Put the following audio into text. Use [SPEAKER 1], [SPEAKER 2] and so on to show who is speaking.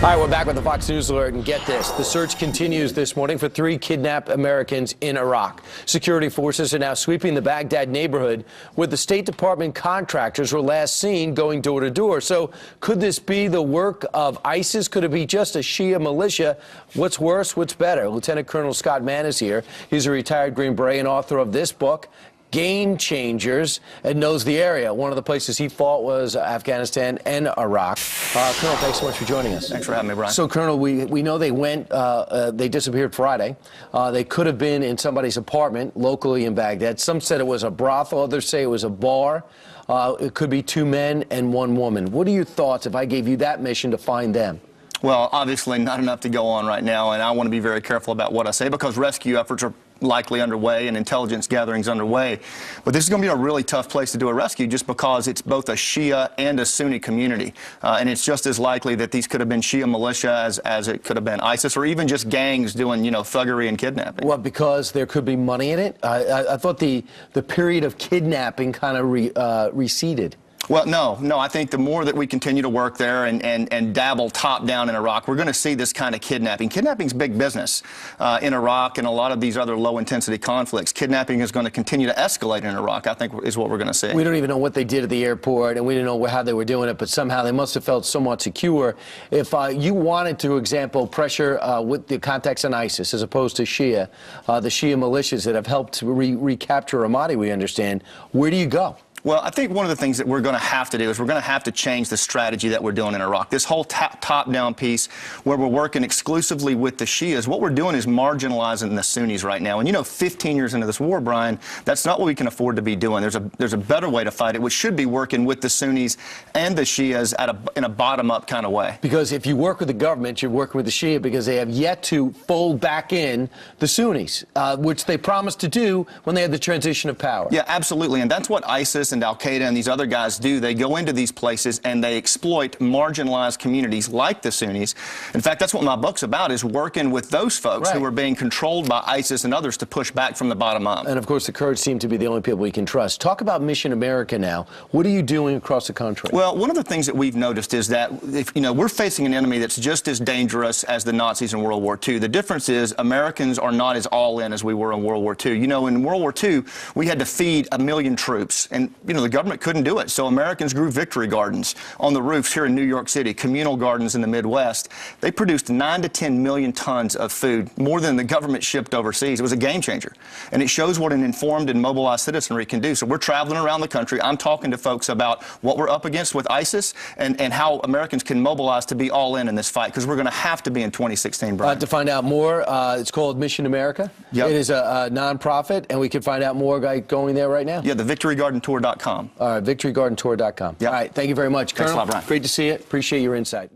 [SPEAKER 1] All right, we're back with the Fox News Alert, and get this. The search continues this morning for 3 kidnapped Americans in Iraq. Security forces are now sweeping the Baghdad neighborhood where the State Department contractors were last seen going door to door. So could this be the work of ISIS? Could it be just a Shia militia? What's worse? What's better? Lieutenant Colonel Scott Mann is here. He's a retired Green Beret and author of this book, Game Changers, and knows the area. One of the places he fought was Afghanistan and Iraq. Colonel, thanks so much for joining us.
[SPEAKER 2] Thanks for having me, Brian.
[SPEAKER 1] So, Colonel, we know they disappeared Friday. They could have been in somebody's apartment locally in Baghdad. Some said it was a brothel. Others say it was a bar. It could be 2 men and 1 woman. What are your thoughts if I gave you that mission to find them?
[SPEAKER 2] Well, obviously not enough to go on right now, and I want to be very careful about what I say because rescue efforts are likely underway and intelligence gatherings underway. But this is going to be a really tough place to do a rescue just because it's both a Shia and a Sunni community. And it's just as likely that these could have been Shia militia as it could have been ISIS or even just gangs doing, thuggery and kidnapping.
[SPEAKER 1] Well, because there could be money in it? I thought the period of kidnapping kind of receded.
[SPEAKER 2] Well, no. I think the more that we continue to work there and dabble top down in Iraq, we're going to see this kind of kidnapping. Kidnapping's big business in Iraq and a lot of these other low-intensity conflicts. Kidnapping is going to continue to escalate in Iraq, I think, is what we're going to see.
[SPEAKER 1] We don't even know what they did at the airport, and we didn't know how they were doing it, but somehow they must have felt somewhat secure. If you wanted to, example, pressure with the contacts on ISIS as opposed to Shia, the Shia militias that have helped recapture Ramadi, we understand, where do you go?
[SPEAKER 2] Well, I think one of the things that we're going to have to do is we're going to have to change the strategy that we're doing in Iraq. This whole top-down piece where we're working exclusively with the Shias, what we're doing is marginalizing the Sunnis right now. And 15 years into this war, Brian, that's not what we can afford to be doing. There's a better way to fight it, which should be working with the Sunnis and the Shias in a bottom-up kind of way.
[SPEAKER 1] Because if you work with the government, you're working with the Shia because they have yet to fold back in the Sunnis, which they promised to do when they had the transition of power.
[SPEAKER 2] Yeah, absolutely. And that's what ISIS and Al-Qaeda and these other guys do. They go into these places and they exploit marginalized communities like the Sunnis. In fact, that's what my book's about, is working with those folks who are being controlled by ISIS and others to push back from the bottom up.
[SPEAKER 1] And of course, the Kurds seem to be the only people we can trust. Talk about Mission America now. What are you doing across the country?
[SPEAKER 2] Well, one of the things that we've noticed is that we're facing an enemy that's just as dangerous as the Nazis in World War II. The difference is Americans are not as all in as we were in World War II. In World War II, we had to feed 1 million troops, and the government couldn't do it. So Americans grew victory gardens on the roofs here in New York City, communal gardens in the Midwest. They produced 9 to 10 million tons of food, more than the government shipped overseas. It was a game changer. And it shows what an informed and mobilized citizenry can do. So we're traveling around the country. I'm talking to folks about what we're up against with ISIS and how Americans can mobilize to be all in this fight, because we're going to have to be in 2016, Brian.
[SPEAKER 1] To find out more, it's called Mission America.
[SPEAKER 2] Yep.
[SPEAKER 1] It is a nonprofit, and we can find out more by going there right now.
[SPEAKER 2] Yeah, the victorygardentour.com.
[SPEAKER 1] All right, victorygardentour.com.
[SPEAKER 2] Yep.
[SPEAKER 1] All right, thank you very much, Colonel.
[SPEAKER 2] Thanks a lot, Brian.
[SPEAKER 1] Great to see you. Appreciate your insight.